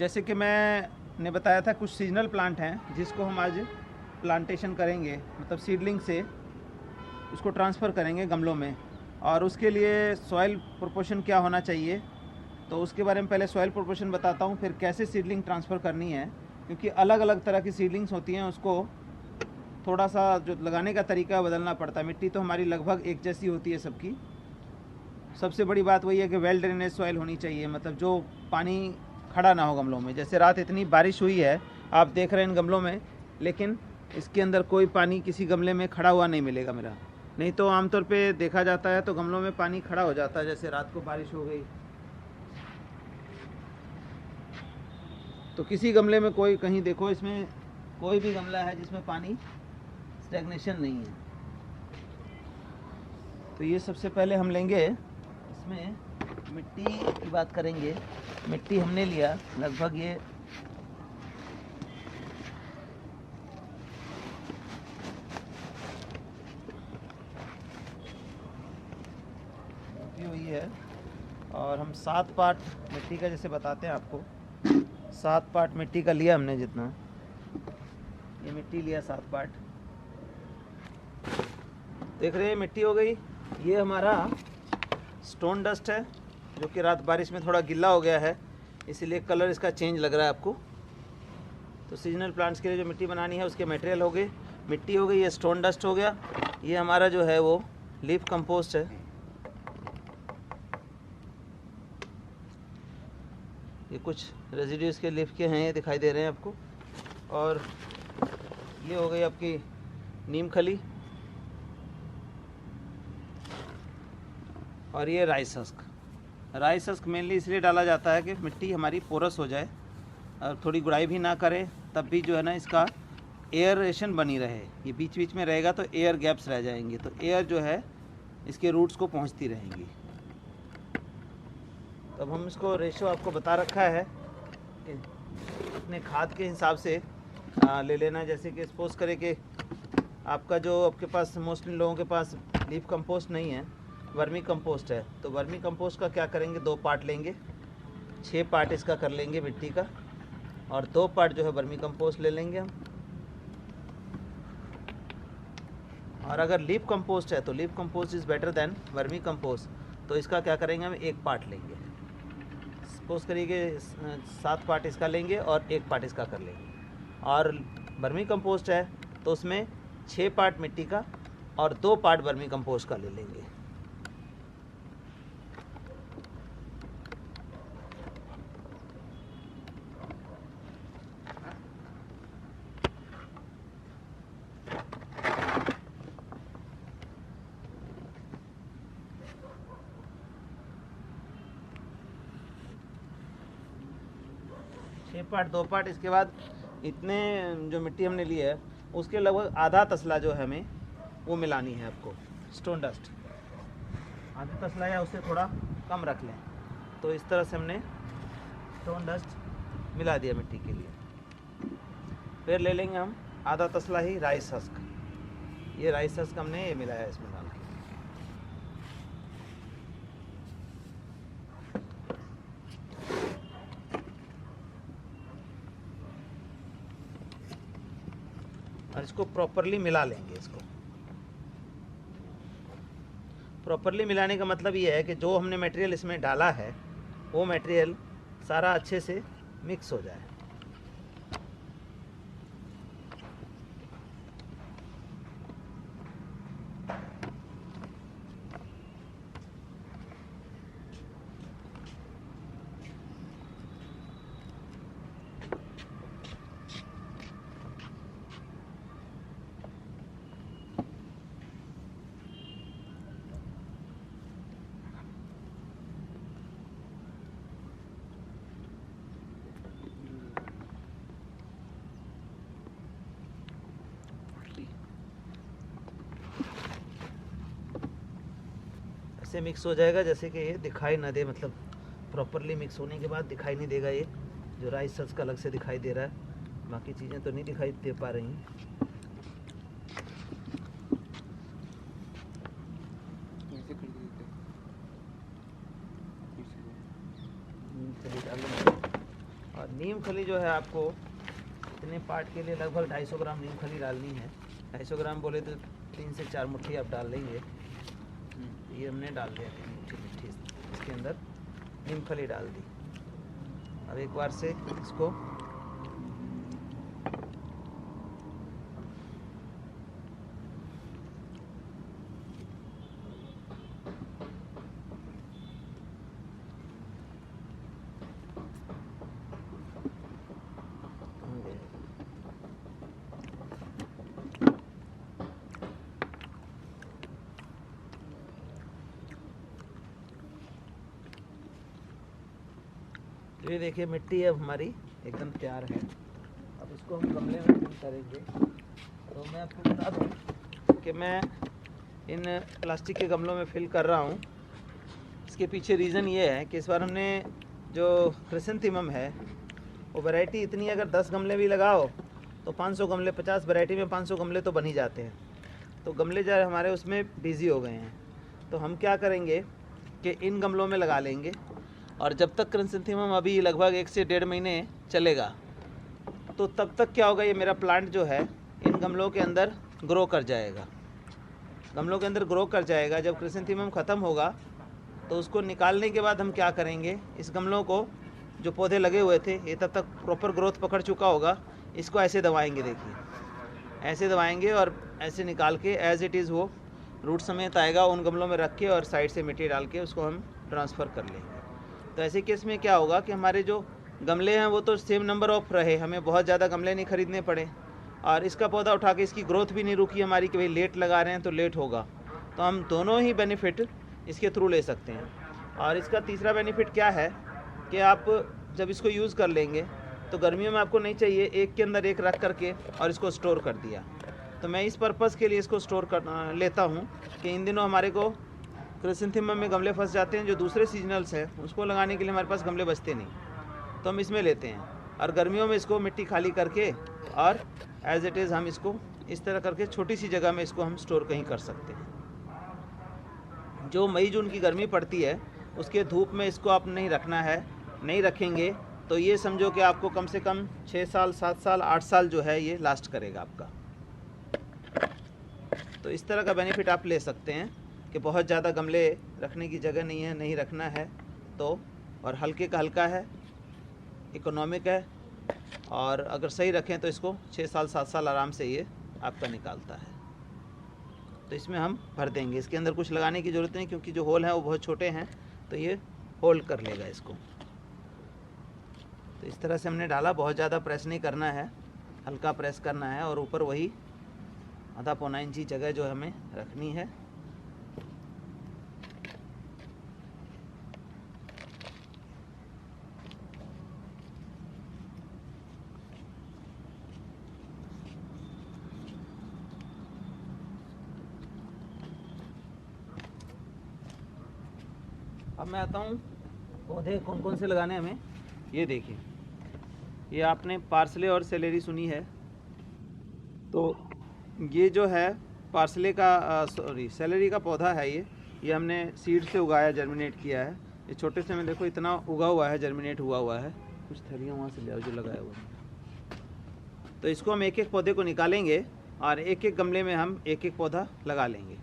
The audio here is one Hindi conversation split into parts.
जैसे कि मैंने बताया था, कुछ सीजनल प्लांट हैं जिसको हम आज प्लांटेशन करेंगे, मतलब सीडलिंग से उसको ट्रांसफ़र करेंगे गमलों में। और उसके लिए सॉइल प्रोपोर्शन क्या होना चाहिए, तो उसके बारे में पहले सॉइल प्रोपोर्शन बताता हूँ, फिर कैसे सीडलिंग ट्रांसफ़र करनी है। क्योंकि अलग अलग तरह की सीडलिंग्स होती हैं, उसको थोड़ा सा जो लगाने का तरीका बदलना पड़ता है। मिट्टी तो हमारी लगभग एक जैसी होती है सबकी। सबसे बड़ी बात वही है कि वेल ड्रेनेज सॉइल होनी चाहिए, मतलब जो पानी खड़ा ना हो गमलों में। जैसे रात इतनी बारिश हुई है, आप देख रहे हैं इन गमलों में, लेकिन इसके अंदर कोई पानी किसी गमले में खड़ा हुआ नहीं मिलेगा मेरा। नहीं तो आमतौर पे देखा जाता है तो गमलों में पानी खड़ा हो जाता है, जैसे रात को बारिश हो गई तो किसी गमले में कोई, कहीं देखो इसमें कोई भी गमला है जिसमें पानी स्टैग्नेशन नहीं है। तो ये सबसे पहले हम लेंगे, इसमें मिट्टी की बात करेंगे। मिट्टी हमने लिया लगभग ये हुई है, और हम 7 पार्ट मिट्टी का जैसे बताते हैं आपको, 7 पार्ट मिट्टी का लिया हमने। जितना ये मिट्टी लिया 7 पार्ट, देख रहे हैं मिट्टी हो गई। ये हमारा स्टोन डस्ट है, जो कि रात बारिश में थोड़ा गीला हो गया है, इसीलिए कलर इसका चेंज लग रहा है आपको। तो सीजनल प्लांट्स के लिए जो मिट्टी बनानी है उसके मटेरियल हो गए, मिट्टी हो गई, ये स्टोन डस्ट हो गया। ये हमारा जो है वो लीफ कंपोस्ट है, ये कुछ रेजिड्यूज के लीफ के हैं, ये दिखाई दे रहे हैं आपको। और ये हो गई आपकी नीम खली, और ये rice husk. Rice husk mainly इसलिए डाला जाता है कि मिट्टी हमारी पोरस हो जाए, और थोड़ी गुड़ाई भी ना करे, तब भी जो है ना इसका एयरेशन बनी रहे। ये बीच बीच में रहेगा तो एयर गैप्स रह जाएंगे, तो एयर जो है इसके रूट्स को पहुंचती रहेंगी। तब हम इसको रेशो आपको बता रखा है कि अपने खाद के हिसाब से ले लेना। जैसे कि सपोज करें कि आपका जो आपके पास मोस्टली लोगों के पास लीफ कंपोस्ट नहीं है, वर्मी कंपोस्ट है, तो वर्मी कंपोस्ट का क्या करेंगे, 2 पार्ट लेंगे, 6 पार्ट इसका कर लेंगे मिट्टी का, और 2 पार्ट जो है वर्मी कंपोस्ट ले लेंगे हम। और अगर लीफ कंपोस्ट है तो leaf compost is better than vermi compost, तो इसका क्या करेंगे, हम 1 पार्ट लेंगे। सपोज करिए कि 7 पार्ट इसका लेंगे और 1 पार्ट इसका कर लेंगे। और वर्मी कंपोस्ट है तो उसमें 6 पार्ट मिट्टी का और 2 पार्ट वर्मी कंपोस्ट का ले लेंगे। पार्ट 2 पार्ट, इसके बाद इतने जो मिट्टी हमने ली है उसके लगभग आधा तसला जो है हमें वो मिलानी है आपको स्टोन डस्ट। आधा तसला या उससे थोड़ा कम रख लें। तो इस तरह से हमने स्टोन डस्ट मिला दिया मिट्टी के लिए। फिर ले लेंगे हम आधा तसला ही राइस हस्क। ये राइस हस्क हमने ये मिलाया इसमें डाल के। और इसको प्रॉपरली मिला लेंगे। इसको प्रॉपरली मिलाने का मतलब ये है कि जो हमने मटेरियल इसमें डाला है वो मटेरियल सारा अच्छे से मिक्स हो जाए। ऐसे मिक्स हो जाएगा जैसे कि ये दिखाई ना दे, मतलब प्रॉपरली मिक्स होने के बाद दिखाई नहीं देगा। ये जो राइस सल्स का अलग से दिखाई दे रहा है, बाकी चीज़ें तो नहीं दिखाई दे पा रही हैं। और नीम खली जो है आपको इतने पार्ट के लिए लगभग 250 ग्राम नीम खली डालनी है। 250 ग्राम बोले तो 3 से 4 मुट्ठी आप डाल लेंगे। ये हमने डाल दिया मुट्ठी इसके अंदर नीम खली डाल दी। अब एक बार से इसको ये देखिए मिट्टी अब हमारी एकदम तैयार है। अब इसको हम गमले में फिल करेंगे। तो मैं आपको बता दूं कि मैं इन प्लास्टिक के गमलों में फिल कर रहा हूँ। इसके पीछे रीज़न ये है कि इस बार हमने जो क्रिसेंथेमम है वो वैरायटी इतनी, अगर 10 गमले भी लगाओ तो 500 गमले, 50 वैरायटी में 500 गमले तो बन ही जाते हैं। तो गमले जो हमारे उसमें बिज़ी हो गए हैं। तो हम क्या करेंगे कि इन गमलों में लगा लेंगे, और जब तक क्रिसेंथेमम अभी लगभग 1 से 1.5 महीने चलेगा तो तब तक क्या होगा, ये मेरा प्लांट जो है इन गमलों के अंदर ग्रो कर जाएगा। गमलों के अंदर ग्रो कर जाएगा। जब क्रिसेंथेमम ख़त्म होगा तो उसको निकालने के बाद हम क्या करेंगे, इस गमलों को जो पौधे लगे हुए थे ये तब तक प्रॉपर ग्रोथ पकड़ चुका होगा, इसको ऐसे दबाएंगे। देखिए ऐसे दबाएंगे और ऐसे निकाल के एज़ इट इज़ वो रूट समेत आएगा। उन गमलों में रख के और साइड से मिट्टी डाल के उसको हम ट्रांसफ़र कर लेंगे। तो ऐसे केस में क्या होगा कि हमारे जो गमले हैं वो तो सेम नंबर ऑफ रहे, हमें बहुत ज़्यादा गमले नहीं ख़रीदने पड़े, और इसका पौधा उठा के इसकी ग्रोथ भी नहीं रुकी हमारी कि भाई लेट लगा रहे हैं तो लेट होगा। तो हम दोनों ही बेनिफिट इसके थ्रू ले सकते हैं। और इसका तीसरा बेनिफिट क्या है कि आप जब इसको यूज़ कर लेंगे तो गर्मियों में आपको नहीं चाहिए एक के अंदर एक रख करके और इसको स्टोर कर दिया। तो मैं इस पर्पज़ के लिए इसको स्टोर कर लेता हूँ कि इन दिनों हमारे को क्रिसेंथेमम में गमले फंस जाते हैं, जो दूसरे सीजनल्स हैं उसको लगाने के लिए हमारे पास गमले बचते नहीं, तो हम इसमें लेते हैं। और गर्मियों में इसको मिट्टी खाली करके और एज़ इट इज़ हम इसको इस तरह करके छोटी सी जगह में इसको हम स्टोर कहीं कर सकते हैं। जो मई जून की गर्मी पड़ती है उसके धूप में इसको आप नहीं रखना है। नहीं रखेंगे तो ये समझो कि आपको कम से कम 6 साल 7 साल 8 साल जो है ये लास्ट करेगा आपका। तो इस तरह का बेनिफिट आप ले सकते हैं कि बहुत ज़्यादा गमले रखने की जगह नहीं है, नहीं रखना है तो, और हल्के का हल्का है, इकोनॉमिक है, और अगर सही रखें तो इसको 6 साल 7 साल आराम से ये आपका निकालता है। तो इसमें हम भर देंगे। इसके अंदर कुछ लगाने की ज़रूरत नहीं क्योंकि जो होल हैं वो बहुत छोटे हैं, तो ये होल्ड कर लेगा इसको। तो इस तरह से हमने डाला, बहुत ज़्यादा प्रेस नहीं करना है, हल्का प्रेस करना है, और ऊपर वही आधा पौना इंची जगह जो हमें रखनी है। अब मैं आता हूँ पौधे कौन कौन से लगाने हमें। ये देखिए, ये आपने पार्सले और सेलेरी सुनी है, तो ये जो है पार्सले का सेलेरी का पौधा है। ये हमने सीड से उगाया, जर्मिनेट किया है। ये छोटे से में देखो इतना उगा हुआ है, जर्मिनेट हुआ हुआ है। कुछ थैलियाँ वहाँ से ले आओ जो लगाया हुआ है। तो इसको हम एक एक पौधे को निकालेंगे और एक एक गमले में हम एक एक पौधा लगा लेंगे।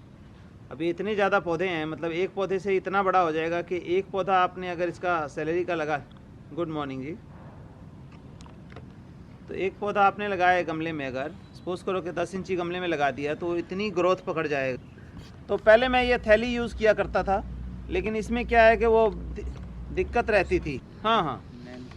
अभी इतने ज़्यादा पौधे हैं, मतलब एक पौधे से इतना बड़ा हो जाएगा कि एक पौधा आपने अगर इसका सेलेरी का लगा, गुड मॉर्निंग जी, तो एक पौधा आपने लगाया गमले में, अगर सपोज करो कि 10 इंची गमले में लगा दिया तो इतनी ग्रोथ पकड़ जाएगा। तो पहले मैं ये थैली यूज़ किया करता था, लेकिन इसमें क्या है कि वो दिक्कत रहती थी। हाँ,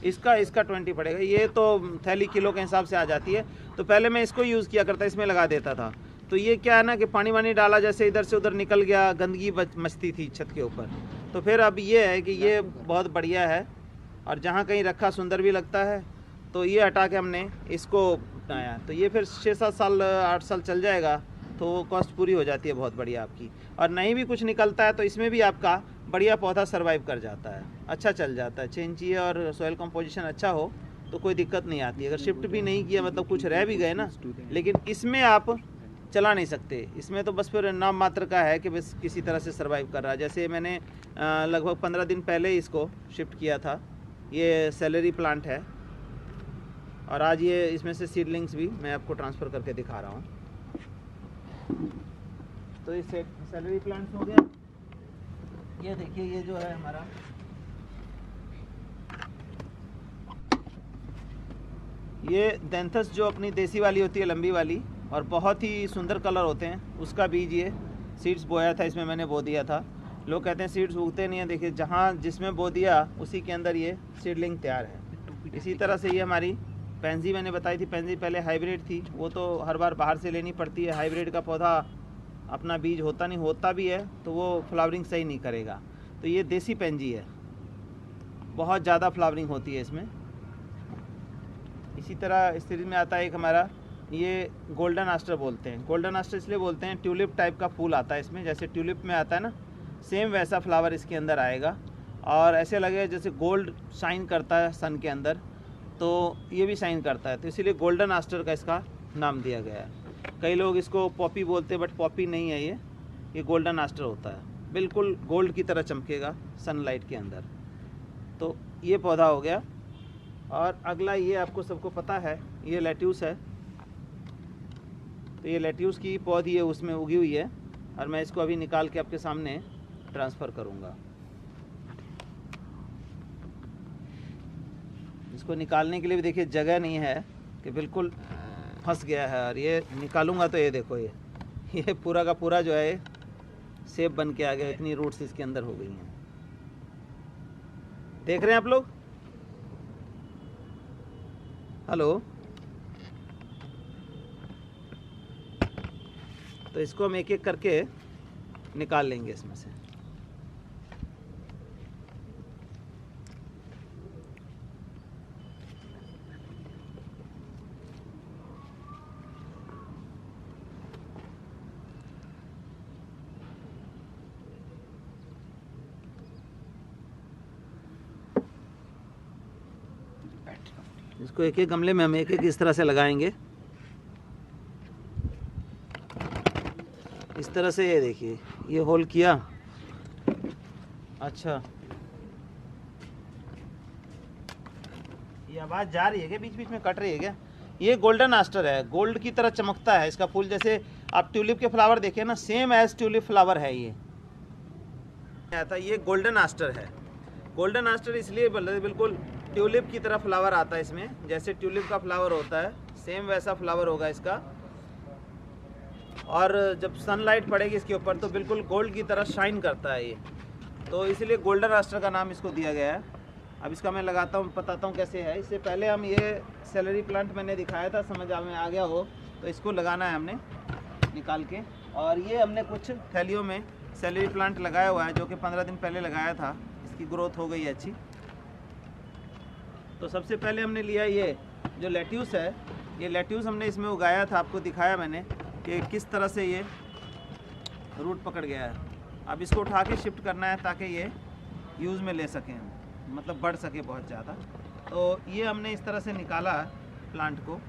इसका 20 पड़ेगा। ये तो थैली किलो के हिसाब से आ जाती है। तो पहले मैं इसको यूज़ किया करता, इसमें लगा देता था। तो ये क्या है ना कि पानी वानी डाला जैसे इधर से उधर निकल गया, गंदगी मचती थी छत के ऊपर। तो फिर अब ये है कि ये बहुत बढ़िया है और जहाँ कहीं रखा सुंदर भी लगता है। तो ये हटा के हमने इसको बनाया, तो ये फिर 6-7 साल 8 साल चल जाएगा, तो कॉस्ट पूरी हो जाती है बहुत बढ़िया आपकी। और नहीं भी कुछ निकलता है तो इसमें भी आपका बढ़िया पौधा सर्वाइव कर जाता है, अच्छा चल जाता है। चेंज चाहिए और सॉइल कंपोजिशन अच्छा हो तो कोई दिक्कत नहीं आती। अगर शिफ्ट भी नहीं किया, मतलब कुछ रह भी गए ना, लेकिन इसमें आप चला नहीं सकते। इसमें तो बस फिर नाम मात्र का है कि बस किसी तरह से सर्वाइव कर रहा है। जैसे मैंने लगभग 15 दिन पहले इसको शिफ्ट किया था। ये सेलेरी प्लांट है, और आज ये इसमें से सीडलिंग्स भी मैं आपको ट्रांसफ़र करके दिखा रहा हूँ। तो ये सैलरी प्लांट्स हो गया। ये देखिए, ये जो है हमारा ये डेंथस जो अपनी देसी वाली होती है, लंबी वाली, और बहुत ही सुंदर कलर होते हैं, उसका बीज ये सीड्स बोया था, इसमें मैंने बो दिया था। लोग कहते हैं सीड्स उगते नहीं हैं, देखिए जहाँ जिसमें बो दिया उसी के अंदर ये सीडलिंग तैयार है। इसी तरह से ये हमारी पेंजी मैंने बताई थी, पेंजी पहले हाइब्रिड थी, वो तो हर बार बाहर से लेनी पड़ती है। हाइब्रिड का पौधा अपना बीज होता नहीं, होता भी है तो वो फ्लावरिंग सही नहीं करेगा। तो ये देसी पेंजी है, बहुत ज़्यादा फ्लावरिंग होती है इसमें। इसी तरह इस सीरीज में आता है एक हमारा, ये गोल्डन आस्टर बोलते हैं। गोल्डन आस्टर इसलिए बोलते हैं, ट्यूलिप टाइप का फूल आता है इसमें, जैसे ट्यूलिप में आता है ना, सेम वैसा फ्लावर इसके अंदर आएगा और ऐसे लगेगा जैसे गोल्ड शाइन करता है सन के अंदर, तो ये भी शाइन करता है, तो इसीलिए गोल्डन आस्टर का इसका नाम दिया गया है। कई लोग इसको पॉपी बोलते हैं, बट पॉपी नहीं है ये गोल्डन आस्टर होता है, बिल्कुल गोल्ड की तरह चमकेगा सनलाइट के अंदर। तो ये पौधा हो गया। और अगला ये आपको सबको पता है, ये लेट्यूस है। तो ये लेट्यूस की पौधी है, उसमें उगी हुई है, और मैं इसको अभी निकाल के आपके सामने ट्रांसफ़र करूँगा। इसको निकालने के लिए भी देखिए जगह नहीं है, कि बिल्कुल फंस गया है, और ये निकालूंगा तो ये देखो, ये पूरा का पूरा जो है सेब बन के आ गया, इतनी रूट्स इसके अंदर हो गई हैं। देख रहे हैं आप लोग? हेलो। तो इसको हम एक एक करके निकाल लेंगे इसमें से। इसको एक एक गमले में हम एक एक इस तरह से लगाएंगे, इस तरह से। ये देखिए, ये होल किया। अच्छा, ये आवाज़ जा रही है क्या? बीच बीच में कट रही है क्या? ये गोल्डन आस्टर है, गोल्ड की तरह चमकता है इसका फूल, जैसे आप ट्यूलिप के फ्लावर देखिए ना, सेम एज ट्यूलिप फ्लावर है ये। आता ये गोल्डन आस्टर है। गोल्डन आस्टर इसलिए बिल्कुल ट्यूलिप की तरह फ्लावर आता है इसमें, जैसे ट्यूलिप का फ्लावर होता है सेम वैसा फ्लावर होगा इसका, और जब सनलाइट पड़ेगी इसके ऊपर तो बिल्कुल गोल्ड की तरह शाइन करता है ये, तो इसलिए गोल्डन आस्टर का नाम इसको दिया गया है। अब इसका मैं लगाता हूँ, बताता हूँ कैसे है। इससे पहले हम ये सेलरी प्लांट मैंने दिखाया था, समझ में आ गया हो तो इसको लगाना है हमने निकाल के। और ये हमने कुछ थैलियों में सेलरी प्लांट लगाया हुआ है, जो कि 15 दिन पहले लगाया था, इसकी ग्रोथ हो गई है अच्छी। तो सबसे पहले हमने लिया ये जो लेट्यूस है, ये लेट्यूस हमने इसमें उगाया था, आपको दिखाया मैंने कि किस तरह से ये रूट पकड़ गया है। अब इसको उठा के शिफ्ट करना है ताकि ये यूज़ में ले सकें, मतलब बढ़ सके बहुत ज़्यादा। तो ये हमने इस तरह से निकाला प्लांट को,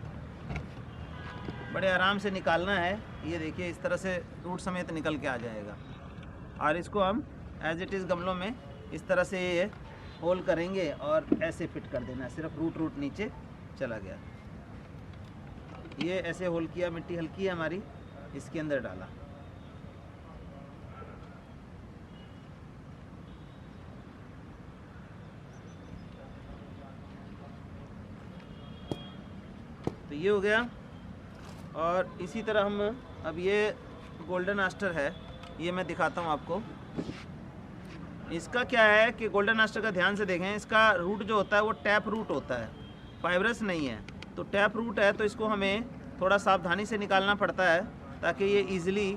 बड़े आराम से निकालना है। ये देखिए इस तरह से रूट समेत निकल के आ जाएगा, और इसको हम एज इट इज़ गमलों में इस तरह से ये होल करेंगे और ऐसे फिट कर देना, सिर्फ रूट नीचे चला गया। ये ऐसे होल किया, मिट्टी हल्की है हमारी, इसके अंदर डाला। तो ये हो गया। और इसी तरह हम अब ये गोल्डन आस्टर है, ये मैं दिखाता हूँ आपको। इसका क्या है कि गोल्डन आस्टर का ध्यान से देखें, इसका रूट जो होता है वो टैप रूट होता है, फाइब्रस नहीं है। तो टैप रूट है तो इसको हमें थोड़ा सावधानी से निकालना पड़ता है ताकि ये इजीली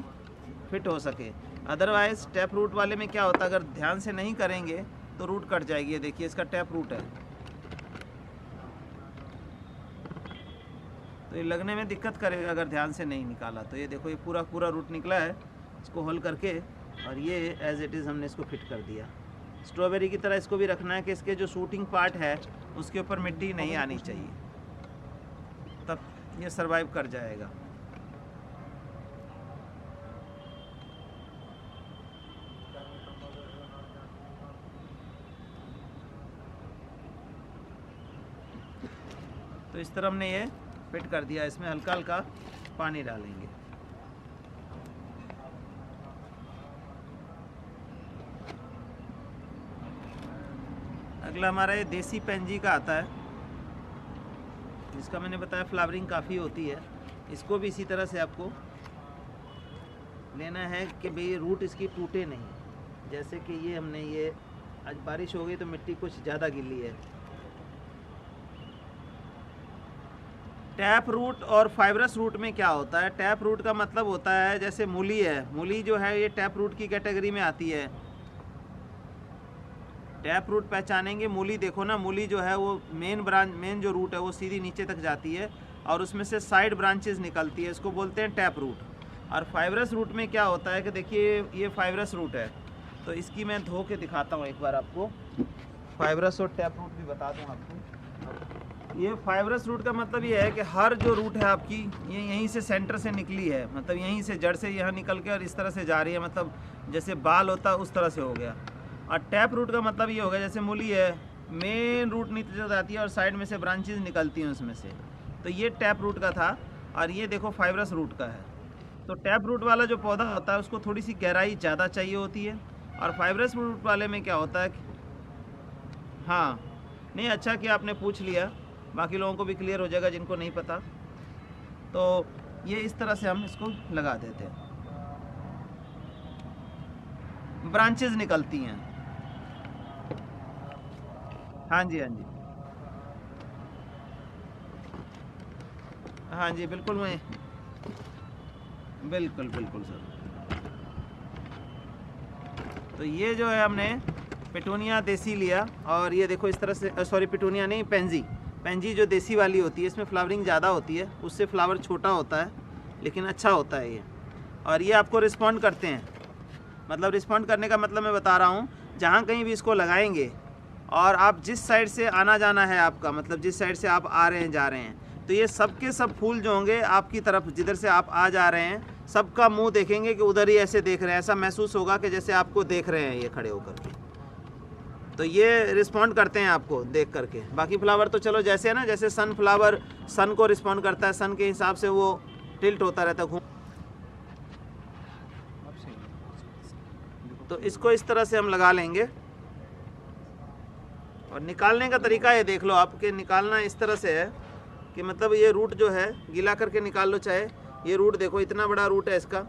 फिट हो सके। अदरवाइज़ टैप रूट वाले में क्या होता है, अगर ध्यान से नहीं करेंगे तो रूट कट जाएगी। ये देखिए इसका टैप रूट है, तो ये लगने में दिक्कत करेगा अगर ध्यान से नहीं निकाला। तो ये देखो, ये पूरा पूरा रूट निकला है, इसको होल करके और ये एज इट इज़ हमने इसको फिट कर दिया। स्ट्रॉबेरी की तरह इसको भी रखना है कि इसके जो शूटिंग पार्ट है उसके ऊपर मिट्टी नहीं आनी चाहिए, तब ये सरवाइव कर जाएगा। तो तो इस तरह हमने ये फिट कर दिया। इसमें हल्का हल्का पानी डालेंगे। अगला हमारा ये देसी पेंजी का आता है, जिसका मैंने बताया फ्लावरिंग काफ़ी होती है। इसको भी इसी तरह से आपको लेना है कि भाई रूट इसकी टूटे नहीं। जैसे कि ये हमने ये आज बारिश हो गई तो मिट्टी कुछ ज़्यादा गीली है। टैप रूट और फाइब्रस रूट में क्या होता है? टैप रूट का मतलब होता है जैसे मूली है, मूली जो है ये टैप रूट की कैटेगरी में आती है। टैप रूट पहचानेंगे, मूली देखो ना, मूली जो है वो मेन जो रूट है वो सीधी नीचे तक जाती है और उसमें से साइड ब्रांचेस निकलती है, इसको बोलते हैं टैप रूट। और फाइब्रस रूट में क्या होता है कि देखिए ये फाइब्रस रूट है, तो इसकी मैं धो के दिखाता हूँ एक बार आपको। फाइब्रस और टैप रूट भी बता दूँ आपको। ये फाइब्रस रूट का मतलब ये है कि हर जो रूट है आपकी ये यहीं से सेंटर से निकली है, मतलब यहीं से जड़ से यहाँ निकल के और इस तरह से जा रही है, मतलब जैसे बाल होता है उस तरह से हो गया। और टैप रूट का मतलब ये होगा जैसे मूली है, मेन रूट नीचे जाती है और साइड में से ब्रांचेज निकलती हैं उसमें से, तो ये टैप रूट का था। और ये देखो फाइब्रस रूट का है। तो टैप रूट वाला जो पौधा होता है उसको थोड़ी सी गहराई ज़्यादा चाहिए होती है, और फाइब्रस रूट वाले में क्या होता है हाँ नहीं, अच्छा कि आपने पूछ लिया, बाकी लोगों को भी क्लियर हो जाएगा जिनको नहीं पता। तो ये इस तरह से हम इसको लगा देते हैं, ब्रांचेज निकलती हैं। हाँ जी, हाँ जी, हाँ जी, बिल्कुल मैं बिल्कुल बिल्कुल सर। तो ये जो है हमने पिटूनिया देसी लिया, और ये देखो इस तरह से, सॉरी पिटूनिया नहीं, पेंजी जो देसी वाली होती है, इसमें फ्लावरिंग ज़्यादा होती है, उससे फ्लावर छोटा होता है लेकिन अच्छा होता है ये। और ये आपको रिस्पॉन्ड करते हैं, मतलब रिस्पॉन्ड करने का मतलब मैं बता रहा हूँ, जहाँ कहीं भी इसको लगाएंगे और आप जिस साइड से आना जाना है आपका, मतलब जिस साइड से आप आ रहे हैं जा रहे हैं, तो ये सब के सब फूल जो होंगे आपकी तरफ, जिधर से आप आ जा रहे हैं, सबका मुंह देखेंगे कि उधर ही ऐसे देख रहे हैं, ऐसा महसूस होगा कि जैसे आपको देख रहे हैं ये खड़े होकर के। तो ये रिस्पॉन्ड करते हैं आपको देख करके। बाकी फ्लावर तो चलो जैसे है ना, जैसे सन फ्लावर सन को रिस्पॉन्ड करता है, सन के हिसाब से वो टिल्ट होता रहता है, घूम। तो इसको इस तरह से हम लगा लेंगे। और निकालने का तरीका ये देख लो आपके, निकालना इस तरह से है कि मतलब ये रूट जो है गीला करके निकाल लो, चाहे ये रूट देखो इतना बड़ा रूट है इसका,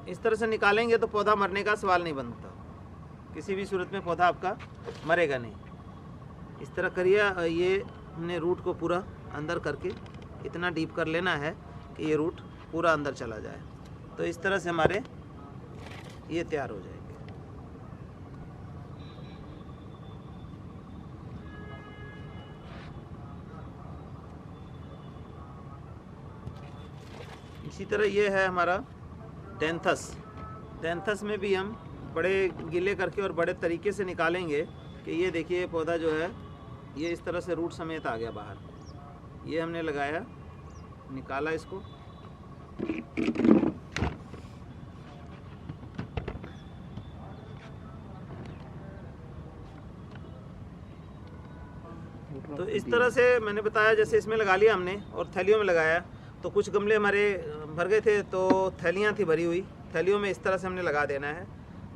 इस तरह से निकालेंगे तो पौधा मरने का सवाल नहीं बनता, किसी भी सूरत में पौधा आपका मरेगा नहीं। इस तरह करिए, ये हमने रूट को पूरा अंदर करके इतना डीप कर लेना है कि ये रूट पूरा अंदर चला जाए। तो इस तरह से हमारे ये तैयार हो जाएंगे। इसी तरह ये है हमारा टेंथस में भी हम बड़े गीले करके और बड़े तरीके से निकालेंगे कि ये देखिए पौधा जो है ये इस तरह से रूट समेत आ गया बाहर। ये हमने लगाया, निकाला इसको, तो इस तरह से मैंने बताया, जैसे इसमें लगा लिया हमने और थैलियों में लगाया। तो कुछ गमले हमारे भर गए थे तो थैलियाँ थी भरी हुई, थैलियों में इस तरह से हमने लगा देना है।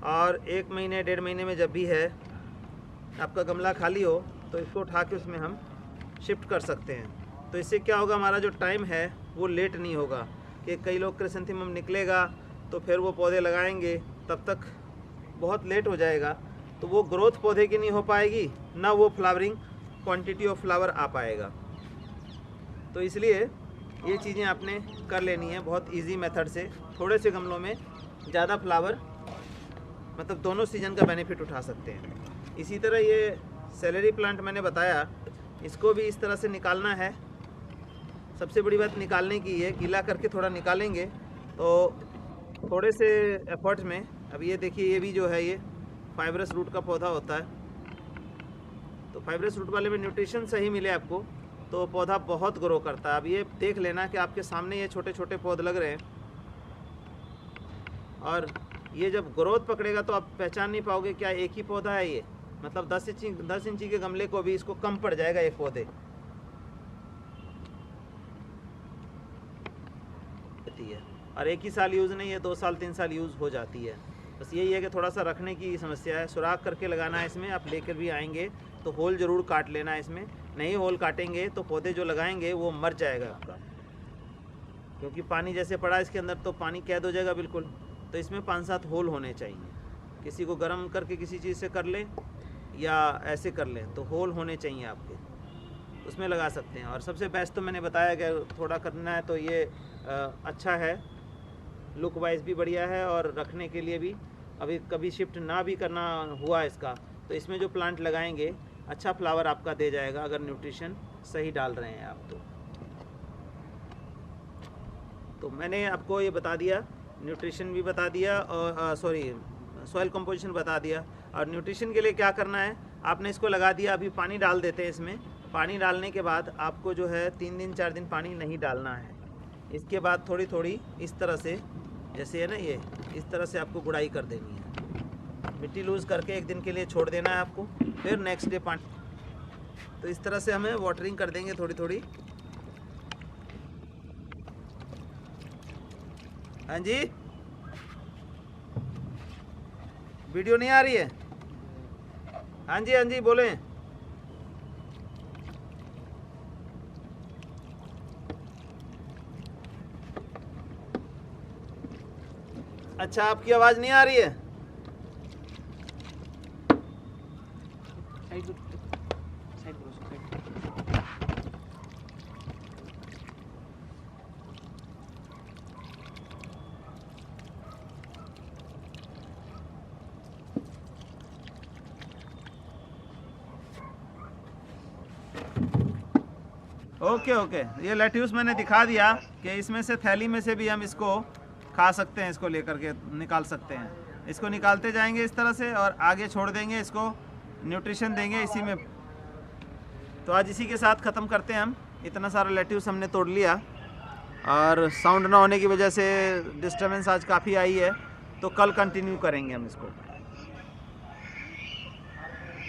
और 1 महीने 1.5 महीने में जब भी है आपका गमला खाली हो तो इसको उठा के उसमें हम शिफ्ट कर सकते हैं। तो इससे क्या होगा, हमारा जो टाइम है वो लेट नहीं होगा कि कई लोग क्रिसेंथेमम निकलेगा तो फिर वो पौधे लगाएंगे, तब तक बहुत लेट हो जाएगा, तो वो ग्रोथ पौधे की नहीं हो पाएगी, ना वो फ्लावरिंग क्वांटिटी ऑफ फ्लावर आ पाएगा। तो इसलिए ये चीज़ें आपने कर लेनी है बहुत इजी मेथड से, थोड़े से गमलों में ज़्यादा फ्लावर, मतलब दोनों सीजन का बेनिफिट उठा सकते हैं। इसी तरह ये सेलेरी प्लांट मैंने बताया, इसको भी इस तरह से निकालना है। सबसे बड़ी बात निकालने की है, गीला करके थोड़ा निकालेंगे तो थोड़े से एफर्ट में। अब ये देखिए ये भी जो है ये फाइब्रस रूट का पौधा होता है, तो फाइब्रस रूट वाले में न्यूट्रिशन सही मिले आपको तो पौधा बहुत ग्रो करता है। अब ये देख लेना कि आपके सामने ये छोटे छोटे पौधे लग रहे हैं, और ये जब ग्रोथ पकड़ेगा तो आप पहचान नहीं पाओगे क्या एक ही पौधा है ये, मतलब 10 इंची के गमले को भी इसको कम पड़ जाएगा एक पौधे। और एक ही साल यूज़ नहीं है, 2 साल 3 साल यूज़ हो जाती है। बस यही है कि थोड़ा सा रखने की समस्या है। सुराख करके लगाना है इसमें। आप लेकर भी आएंगे तो होल ज़रूर काट लेना है इसमें। नहीं होल काटेंगे तो पौधे जो लगाएंगे वो मर जाएगा आपका, क्योंकि पानी जैसे पड़ा इसके अंदर तो पानी कैद हो जाएगा बिल्कुल। तो इसमें 5-7 होल होने चाहिए। किसी को गर्म करके किसी चीज़ से कर ले या ऐसे कर लें तो होल होने चाहिए आपके, उसमें लगा सकते हैं। और सबसे बेस्ट तो मैंने बताया कि थोड़ा करना है तो ये अच्छा है, लुक वाइज भी बढ़िया है और रखने के लिए भी। अभी कभी शिफ्ट ना भी करना हुआ इसका तो इसमें जो प्लांट लगाएंगे अच्छा फ्लावर आपका दे जाएगा, अगर न्यूट्रिशन सही डाल रहे हैं आप तो मैंने आपको ये बता दिया, न्यूट्रिशन भी बता दिया और सॉइल कंपोजिशन बता दिया। और न्यूट्रिशन के लिए क्या करना है, आपने इसको लगा दिया, अभी पानी डाल देते हैं इसमें। पानी डालने के बाद आपको जो है 3 दिन 4 दिन पानी नहीं डालना है। इसके बाद थोड़ी थोड़ी इस तरह से, जैसे है ना ये, इस तरह से आपको गुड़ाई कर देनी है। मिट्टी लूज़ करके 1 दिन के लिए छोड़ देना है आपको, फिर नेक्स्ट डे पानी। तो इस तरह से हमें वाटरिंग कर देंगे थोड़ी थोड़ी। हाँ जी, वीडियो नहीं आ रही है? हाँ जी, हाँ जी, बोलें। अच्छा, आपकी आवाज़ नहीं आ रही है? ओके ओके, ये लेट्यूस मैंने दिखा दिया कि इसमें से थैली में से भी हम इसको खा सकते हैं, इसको लेकर के निकाल सकते हैं। इसको निकालते जाएंगे इस तरह से और आगे छोड़ देंगे, इसको न्यूट्रिशन देंगे इसी में। तो आज इसी के साथ ख़त्म करते हैं हम। इतना सारा लेट्यूस हमने तोड़ लिया और साउंड ना होने की वजह से डिस्टर्बेंस आज काफ़ी आई है, तो कल कंटिन्यू करेंगे हम इसको।